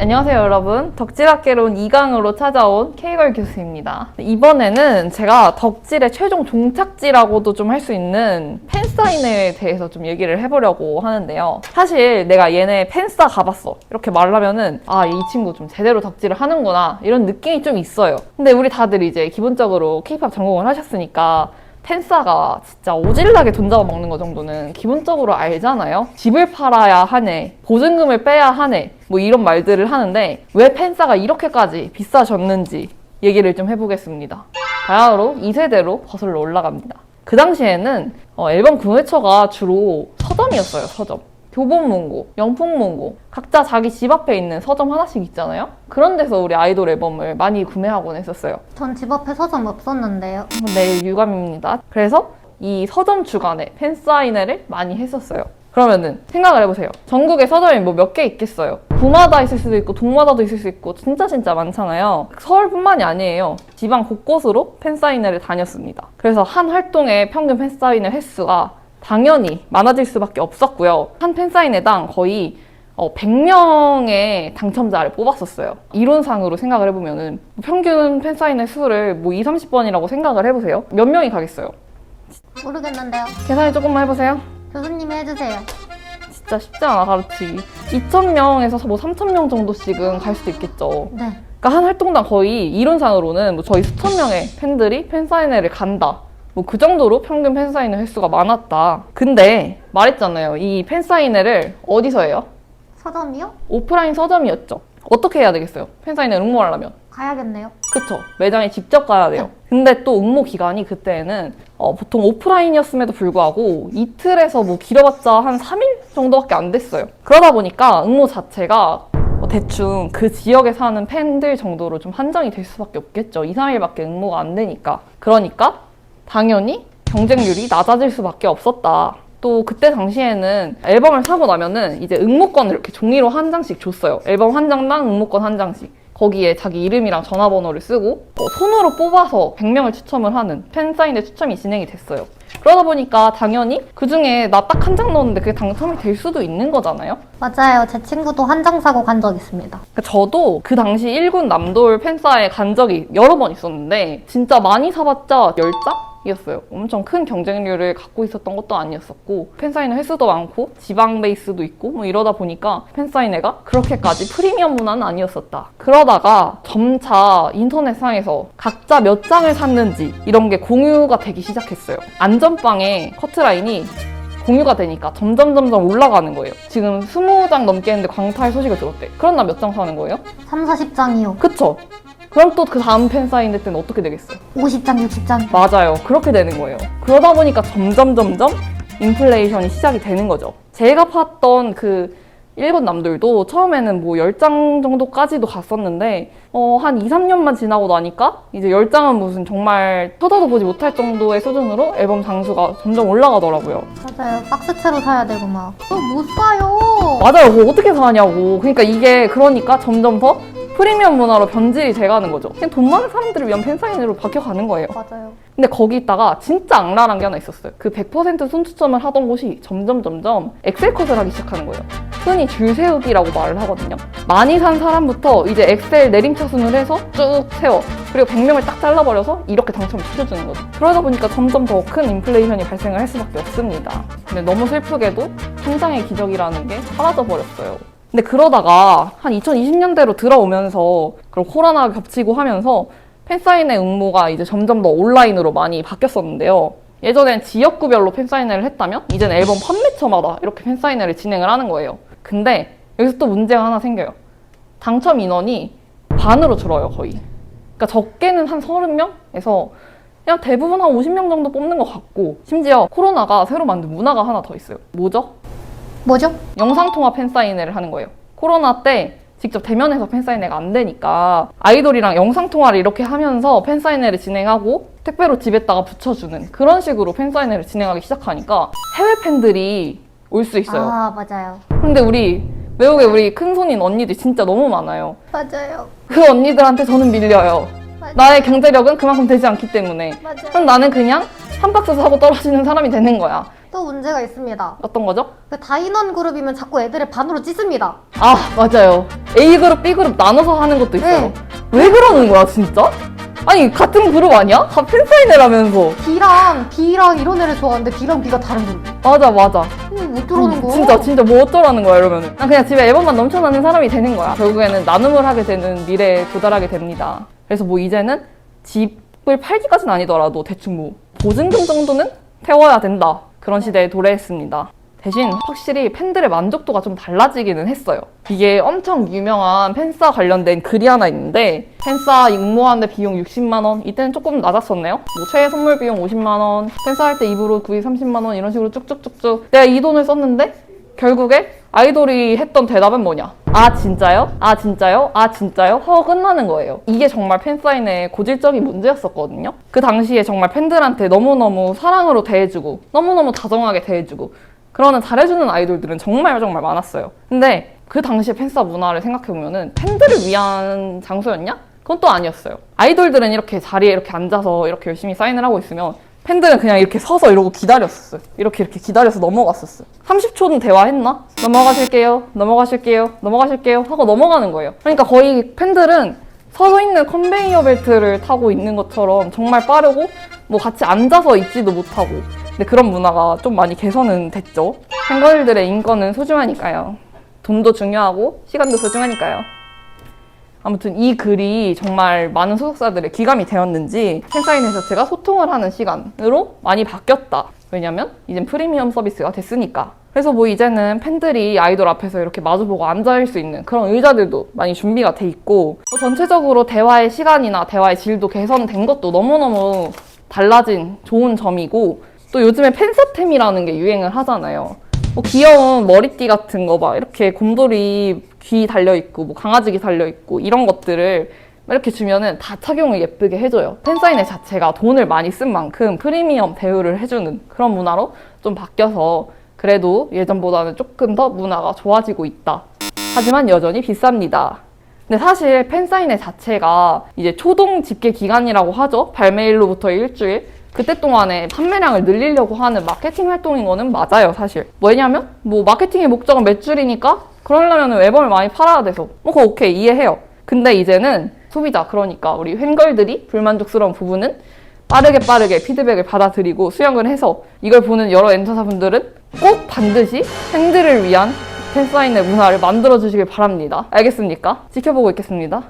안녕하세요 여러분, 덕질학개론 2강으로 찾아온 K걸 교수입니다. 이번에는 제가 덕질의 최종 종착지라고도 좀 할 수 있는 팬사인회에 대해서 좀 얘기를 해보려고 하는데요. 사실 내가 얘네 팬사 가봤어 이렇게 말하면은 아, 이 친구 좀 제대로 덕질을 하는구나 이런 느낌이 좀 있어요. 근데 우리 다들 이제 기본적으로 K-POP 전공을 하셨으니까 팬싸가 진짜 오질나게 돈 잡아먹는 거 정도는 기본적으로 알잖아요. 집을 팔아야 하네, 보증금을 빼야 하네, 뭐 이런 말들을 하는데 왜 팬싸가 이렇게까지 비싸졌는지 얘기를 좀 해보겠습니다. 바야흐로 2세대로 거슬러 올라갑니다. 그 당시에는 앨범 구매처가 주로 서점이었어요. 서점. 교보문고, 영풍문고, 각자 자기 집 앞에 있는 서점 하나씩 있잖아요? 그런 데서 우리 아이돌 앨범을 많이 구매하곤 했었어요. 전 집 앞에 서점 없었는데요. 내일 유감입니다. 그래서 이 서점 주간에 팬사인회를 많이 했었어요. 그러면은 생각을 해보세요. 전국에 서점이 뭐 몇 개 있겠어요. 구마다 있을 수도 있고 동마다도 있을 수 있고 진짜 많잖아요. 서울뿐만이 아니에요. 지방 곳곳으로 팬사인회를 다녔습니다. 그래서 한 활동의 평균 팬사인회 횟수가 당연히 많아질 수밖에 없었고요. 한 팬사인회당 거의 100명의 당첨자를 뽑았었어요. 이론상으로 생각을 해보면은 평균 팬사인회 수를 뭐 2, 30번이라고 생각을 해보세요. 몇 명이 가겠어요? 모르겠는데요. 계산을 조금만 해보세요. 교수님이 해주세요. 진짜 쉽지 않아, 가르치기. 2,000명에서 뭐 3,000명 정도씩은 갈 수도 있겠죠. 네. 그러니까 한 활동당 거의 이론상으로는 뭐 저희 수천 명의 팬들이 팬사인회를 간다. 뭐 그 정도로 평균 팬사인회 횟수가 많았다. 근데 말했잖아요. 이 팬사인회를 어디서 해요? 서점이요? 오프라인 서점이었죠. 어떻게 해야 되겠어요? 팬사인회 응모하려면. 가야겠네요. 그쵸. 매장에 직접 가야 돼요. 근데 또 응모 기간이 그때는 보통 오프라인이었음에도 불구하고 이틀에서 뭐 길어봤자 한 3일 정도밖에 안 됐어요. 그러다 보니까 응모 자체가 대충 그 지역에 사는 팬들 정도로 좀 한정이 될 수밖에 없겠죠. 2, 3일밖에 응모가 안 되니까. 그러니까 당연히 경쟁률이 낮아질 수밖에 없었다. 또 그때 당시에는 앨범을 사고 나면은 이제 응모권을 이렇게 종이로 한 장씩 줬어요. 앨범 한 장당 응모권 한 장씩. 거기에 자기 이름이랑 전화번호를 쓰고 손으로 뽑아서 100명을 추첨을 하는 팬사인회 추첨이 진행이 됐어요. 그러다 보니까 당연히 그중에 나 딱 한 장 넣었는데 그게 당첨이 될 수도 있는 거잖아요. 맞아요. 제 친구도 한 장 사고 간 적 있습니다. 저도 그 당시 1군 남돌 팬사에 간 적이 여러 번 있었는데 진짜 많이 사봤자 10장? 이었어요. 엄청 큰 경쟁률을 갖고 있었던 것도 아니었었고 팬사인회 횟수도 많고 지방 베이스도 있고 뭐 이러다 보니까 팬사인회가 그렇게까지 프리미엄 문화는 아니었었다. 그러다가 점차 인터넷상에서 각자 몇 장을 샀는지 이런 게 공유가 되기 시작했어요. 안전빵의 커트라인이 공유가 되니까 점점 올라가는 거예요. 지금 20장 넘게 했는데 광탈 소식을 들었대. 그럼 나 몇 장 사는 거예요? 3, 40장이요. 그쵸? 그럼 또 그 다음 팬사인회 때는 어떻게 되겠어요? 50장, 60장. 맞아요. 그렇게 되는 거예요. 그러다 보니까 점점 인플레이션이 시작이 되는 거죠. 제가 팠던 그 일본 남들도 처음에는 뭐 10장 정도까지도 갔었는데 한 2, 3년만 지나고 나니까 이제 10장은 무슨 정말 쳐다도 보지 못할 정도의 수준으로 앨범 장수가 점점 올라가더라고요. 맞아요. 박스채로 사야 되고 막. 못 사요. 맞아요. 그거 어떻게 사냐고. 그러니까 이게 그러니까 점점 더 프리미엄 문화로 변질이 돼가는 거죠. 그냥 돈 많은 사람들을 위한 팬사인회로 바뀌어가는 거예요. 맞아요. 근데 거기다가 진짜 악랄한 게 하나 있었어요. 그 100% 순추첨을 하던 곳이 점점 엑셀컷을 하기 시작하는 거예요. 흔히 줄 세우기라고 말을 하거든요. 많이 산 사람부터 이제 엑셀 내림차순을 해서 쭉 세워. 그리고 100명을 딱 잘라버려서 이렇게 당첨을 시켜주는 거죠. 그러다 보니까 점점 더 큰 인플레이션이 발생을 할 수밖에 없습니다. 근데 너무 슬프게도 성장의 기적이라는 게 사라져 버렸어요. 근데 그러다가 한 2020년대로 들어오면서 그리고 코로나가 겹치고 하면서 팬사인회 응모가 이제 점점 더 온라인으로 많이 바뀌었었는데요. 예전엔 지역구별로 팬사인회를 했다면 이제는 앨범 판매처마다 이렇게 팬사인회를 진행을 하는 거예요. 근데 여기서 또 문제가 하나 생겨요. 당첨 인원이 반으로 줄어요, 거의. 그러니까 적게는 한 30명에서 그냥 대부분 한 50명 정도 뽑는 것 같고 심지어 코로나가 새로 만든 문화가 하나 더 있어요. 뭐죠? 영상통화 팬사인회를 하는 거예요. 코로나 때 직접 대면해서 팬사인회가 안 되니까 아이돌이랑 영상통화를 이렇게 하면서 팬사인회를 진행하고 택배로 집에다가 붙여주는 그런 식으로 팬사인회를 진행하기 시작하니까 해외 팬들이 올 수 있어요. 아, 맞아요. 근데 외국에 우리 큰손인 언니들 진짜 너무 많아요. 맞아요. 그 언니들한테 저는 밀려요. 맞아요. 나의 경제력은 그만큼 되지 않기 때문에. 맞아요. 그럼 나는 그냥 한 박스 사고 떨어지는 사람이 되는 거야. 또 문제가 있습니다. 어떤 거죠? 그 다인원 그룹이면 자꾸 애들을 반으로 찢습니다. 아, 맞아요. A그룹, B그룹 나눠서 하는 것도 있어요. 네. 왜 그러는 거야, 진짜? 아니, 같은 그룹 아니야? 다 팬사인회라면서. B랑 이런 애를 좋아하는데 B랑 B가 다른 그룹. 맞아, 맞아. 못 들어오는 거. 진짜 뭐 어쩌라는 거야, 이러면은. 난 그냥 집에 앨범만 넘쳐나는 사람이 되는 거야. 결국에는 나눔을 하게 되는 미래에 도달하게 됩니다. 그래서 뭐 이제는 집을 팔기까지는 아니더라도 대충 뭐 보증금 정도는 태워야 된다. 그런 시대에 도래했습니다. 대신 확실히 팬들의 만족도가 좀 달라지기는 했어요. 이게 엄청 유명한 팬싸 관련된 글이 하나 있는데 팬싸 응모하는데 비용 60만 원, 이때는 조금 낮았었네요. 뭐 최애 선물 비용 50만 원, 팬싸 할 때 입으로 구입 30만 원, 이런 식으로 쭉쭉쭉쭉 내가 이 돈을 썼는데 결국에 아이돌이 했던 대답은 뭐냐? 아 진짜요? 아 진짜요? 아 진짜요? 하고 끝나는 거예요. 이게 정말 팬사인회의 고질적인 문제였었거든요. 그 당시에 정말 팬들한테 너무너무 사랑으로 대해주고 너무너무 다정하게 대해주고 그러는 잘해주는 아이돌들은 정말 많았어요. 근데 그 당시에 팬싸 문화를 생각해보면은 팬들을 위한 장소였냐? 그건 또 아니었어요. 아이돌들은 이렇게 자리에 이렇게 앉아서 이렇게 열심히 사인을 하고 있으면 팬들은 그냥 이렇게 서서 이러고 기다렸었어요. 이렇게 기다려서 넘어갔었어요. 30초는 대화했나? 넘어가실게요 하고 넘어가는 거예요. 그러니까 거의 팬들은 서서 있는 컨베이어 벨트를 타고 있는 것처럼 정말 빠르고 뭐 같이 앉아서 있지도 못하고 근데 그런 문화가 좀 많이 개선은 됐죠. 팬걸들의 인권은 소중하니까요. 돈도 중요하고 시간도 소중하니까요. 아무튼 이 글이 정말 많은 소속사들의 귀감이 되었는지 팬사인회 자체가 소통을 하는 시간으로 많이 바뀌었다. 왜냐면 이젠 프리미엄 서비스가 됐으니까. 그래서 뭐 이제는 팬들이 아이돌 앞에서 이렇게 마주보고 앉아있을 수 있는 그런 의자들도 많이 준비가 돼 있고 전체적으로 대화의 시간이나 대화의 질도 개선된 것도 너무너무 달라진 좋은 점이고 또 요즘에 팬서템이라는 게 유행을 하잖아요. 뭐 귀여운 머리띠 같은 거 막 이렇게 곰돌이 귀 달려있고 뭐 강아지 귀 달려있고 이런 것들을 이렇게 주면은 다 착용을 예쁘게 해줘요. 팬사인회 자체가 돈을 많이 쓴 만큼 프리미엄 대우를 해주는 그런 문화로 좀 바뀌어서 그래도 예전보다는 조금 더 문화가 좋아지고 있다. 하지만 여전히 비쌉니다. 근데 사실 팬사인회 자체가 이제 초동 집계 기간이라고 하죠. 발매일로부터 일주일. 그때 동안에 판매량을 늘리려고 하는 마케팅 활동인 거는 맞아요, 사실. 왜냐면 뭐 마케팅의 목적은 매출이니까 그러려면 앨범을 많이 팔아야 돼서 뭐 그거 오케이, 이해해요. 근데 이제는 소비자, 그러니까 우리 팬걸들이 불만족스러운 부분은 빠르게 피드백을 받아들이고 수용을 해서 이걸 보는 여러 엔터사분들은 꼭 반드시 팬들을 위한 팬사인회 문화를 만들어주시길 바랍니다. 알겠습니까? 지켜보고 있겠습니다.